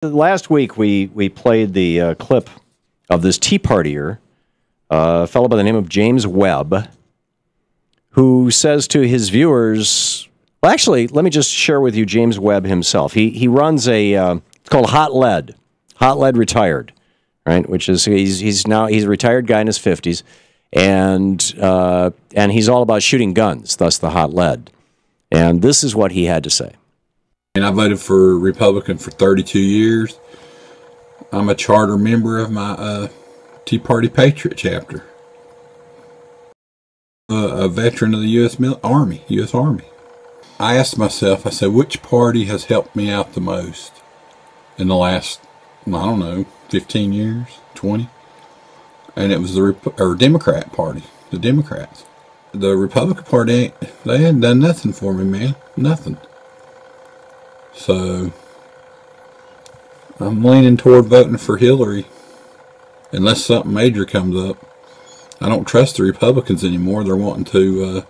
Last week, we played the clip of this Tea Partier, a fellow by the name of James Webb, who says to his viewers, well, actually, let me just share with you James Webb himself. He runs it's called Hot Lead Retired, right? Which is, he's a retired guy in his 50s, and he's all about shooting guns, thus the Hot Lead. And this is what he had to say. And I voted for Republican for 32 years. I'm a charter member of my Tea Party Patriot chapter. A veteran of the U.S. Army. I asked myself, I said, which party has helped me out the most in the last, I don't know, 15 years, 20? And it was the Democrat Party, the Democrats. The Republican Party, they hadn't done nothing for me, man. Nothing. So, I'm leaning toward voting for Hillary, unless something major comes up. I don't trust the Republicans anymore. They're wanting to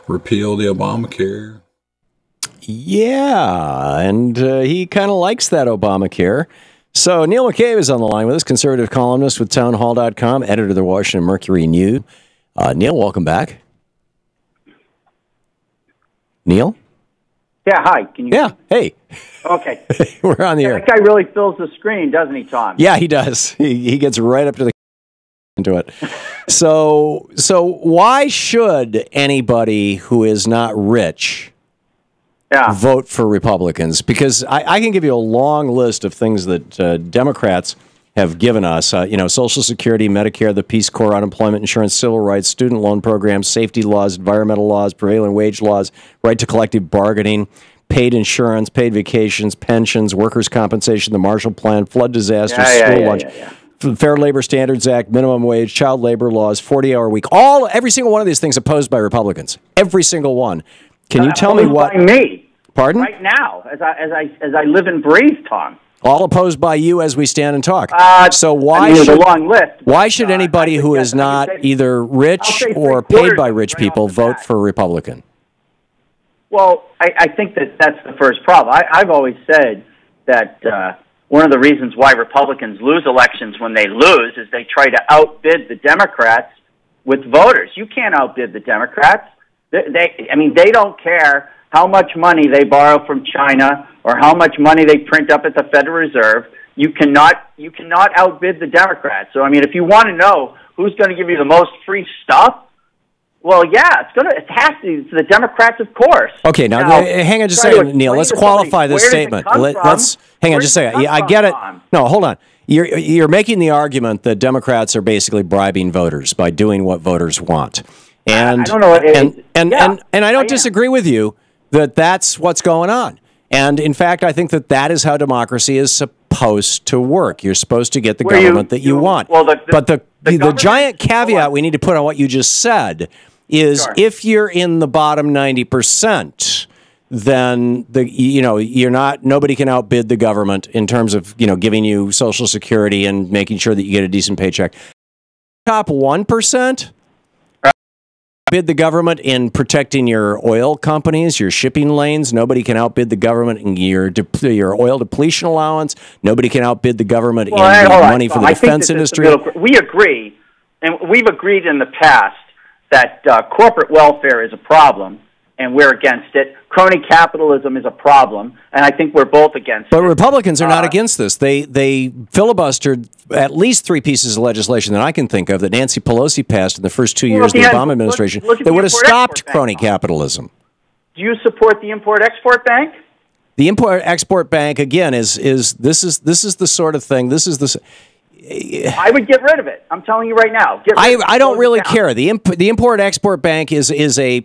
repeal the Obamacare. Yeah, and he kind of likes that Obamacare. So, Neil McCabe is on the line with us, conservative columnist with townhall.com, editor of the Washington Mercury News. Neil, welcome back. Neil? Yeah, hi. Can you? Yeah, hey. Okay. We're on the air. That guy really fills the screen, doesn't he, Tom? Yeah, he does. He gets right up to the into it. So why should anybody who is not rich vote for Republicans? Because I can give you a long list of things that Democrats have given us, Social Security, Medicare, the Peace Corps, unemployment insurance, civil rights, student loan programs, safety laws, environmental laws, prevailing wage laws, right to collective bargaining, paid insurance, paid vacations, pensions, workers' compensation, the Marshall Plan, flood disasters, school lunch, Fair Labor Standards Act, minimum wage, child labor laws, 40-hour week. Every single one of these things opposed by Republicans. Every single one. Can you tell me what? By me. Pardon? Right now, as I live and breathe, Tom. All opposed by you as we stand and talk. So why should, a long list, why should anybody who is not either rich or paid by rich people vote for a Republican? Well, I think that's the first problem. I've always said that one of the reasons why Republicans lose elections when they lose is they try to outbid the Democrats with voters. You can't outbid the Democrats. They don't care how much money they borrow from China or how much money they print up at the Federal Reserve. You cannot outbid the Democrats. So, if you want to know who's going to give you the most free stuff, well, yeah, it has to be the Democrats, of course. Okay, now hang on just a second, Neil. Let's qualify this statement. Let's hang on just a second. Yeah, I get it. No, hold on. You're making the argument that Democrats are basically bribing voters by doing what voters want. And I don't know. And I don't disagree with you that that's what's going on. And in fact, I think that is how democracy is supposed to work. You're supposed to get the government that you want. Well, but the giant caveat we need to put on what you just said is if you're in the bottom 90%, then nobody can outbid the government in terms of giving you Social Security and making sure that you get a decent paycheck. Top 1%. Outbid the government in protecting your oil companies, your shipping lanes. Nobody can outbid the government in your oil depletion allowance. Nobody can outbid the government in money for the defense industry. We agree, and we've agreed in the past that corporate welfare is a problem, and we're against it. Crony capitalism is a problem, and I think we're both against it. But Republicans are not against this. They filibustered at least 3 pieces of legislation that I can think of that Nancy Pelosi passed in the first 2 years of the Obama administration that would have stopped crony capitalism. Do you support the Import-Export Bank? The Import-Export Bank, again, is the sort of thing. I would get rid of it. I'm telling you right now. I don't really care. The Import-Export Bank is a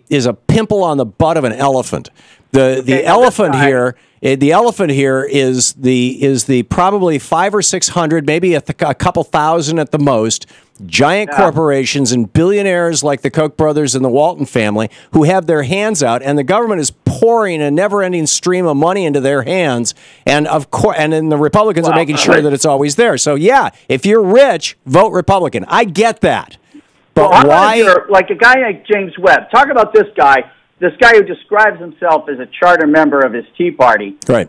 pimple on the butt of an elephant. The elephant here is the probably 500 or 600, maybe a couple thousand at the most, giant corporations and billionaires like the Koch brothers and the Walton family who have their hands out, and the government is pouring a never-ending stream of money into their hands, and then the Republicans are making sure that it's always there. So yeah, if you're rich, vote Republican. I get that, but why? Like a guy like James Webb. Talk about this guy who describes himself as a charter member of his Tea Party. Right.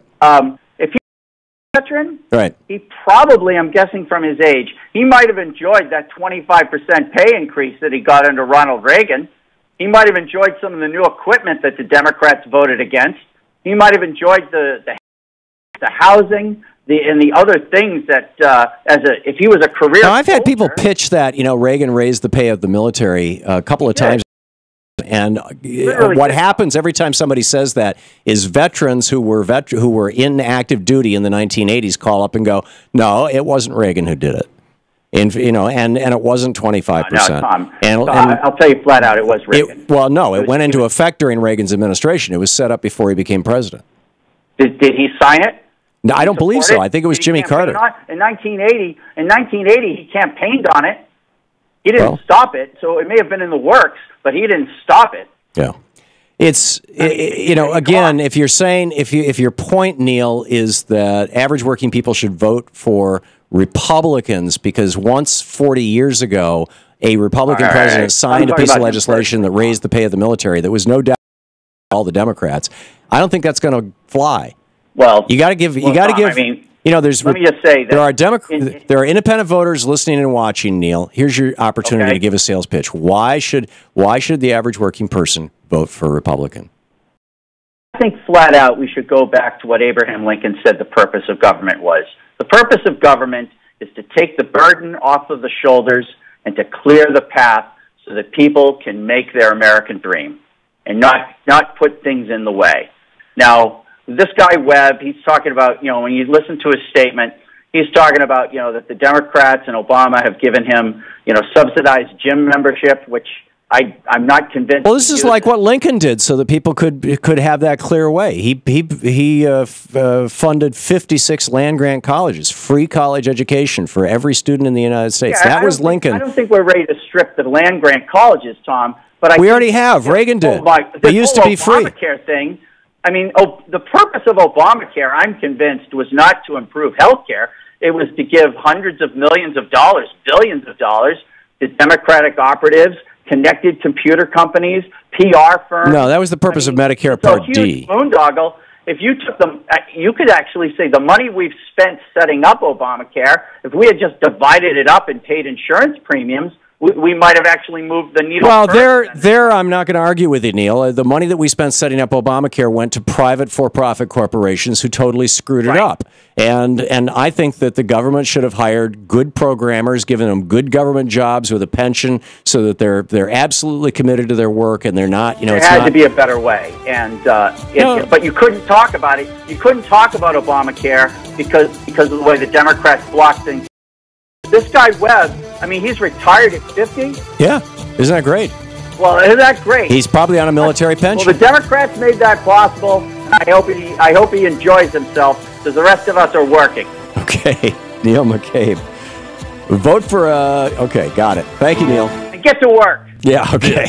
veteran, right? He probably, I'm guessing from his age, he might have enjoyed that 25% pay increase that he got under Ronald Reagan. He might have enjoyed some of the new equipment that the Democrats voted against. He might have enjoyed the housing, and the other things that, if he was a career. Now, I've had people pitch that, Reagan raised the pay of the military a couple of times. And what happens every time somebody says that is veterans who were in active duty in the 1980s call up and go, no, it wasn't Reagan who did it. And it wasn't 25%. No, Tom, I'll tell you flat out, it was Reagan. It went into effect during Reagan's administration. It was set up before he became president. Did he sign it? No, I don't believe so. I think it was Jimmy Carter. In 1980, he campaigned on it. He didn't stop it, so it may have been in the works, but he didn't stop it. Yeah. It's, again, if you're saying, if your point, Neil, is that average working people should vote for Republicans because once 40 years ago, a Republican president signed a piece of legislation that raised the pay of the military, that was no doubt all the Democrats. I don't think that's going to fly. Well, you got to give. I mean, there's. Let me just say that there are independent voters listening and watching. Neil, here's your opportunity to give a sales pitch. Why should the average working person vote for a Republican? I think flat out we should go back to what Abraham Lincoln said the purpose of government was. The purpose of government is to take the burden off of the shoulders and to clear the path so that people can make their American dream and not put things in the way. Now, this guy Webb, he's talking about, when you listen to his statement, he's talking about, that the Democrats and Obama have given him, subsidized gym membership, which I'm not convinced. Well, this is like what Lincoln did so that people could have that clear way. He funded 56 land-grant colleges, free college education for every student in the United States. Yeah, that was Lincoln. I don't think we're ready to strip the land-grant colleges, Tom. But we already have. Reagan did. They used to be free. Obamacare thing. I mean, the purpose of Obamacare, I'm convinced, was not to improve health care. It was to give hundreds of millions of dollars, billions of dollars to Democratic operatives, connected computer companies, PR firms. No, that was the purpose of Medicare Part D. Boondoggle. If you took them, you could actually say the money we've spent setting up Obamacare, if we had just divided it up and paid insurance premiums, we might have actually moved the needle. Well, there, I'm not going to argue with you, Neil. The money that we spent setting up Obamacare went to private for-profit corporations who totally screwed it up. And I think that the government should have hired good programmers, given them good government jobs with a pension, so that they're absolutely committed to their work and they're not. There had to be a better way, and but you couldn't talk about it. You couldn't talk about Obamacare because of the way the Democrats blocked things. This guy Webb, I mean, he's retired at 50. Yeah, isn't that great? Well, isn't that great? He's probably on a military pension. Well, the Democrats made that possible, and I hope he enjoys himself, because the rest of us are working. Okay, Neil McCabe. Vote for okay, got it. Thank you, Neil. And get to work. Yeah, okay.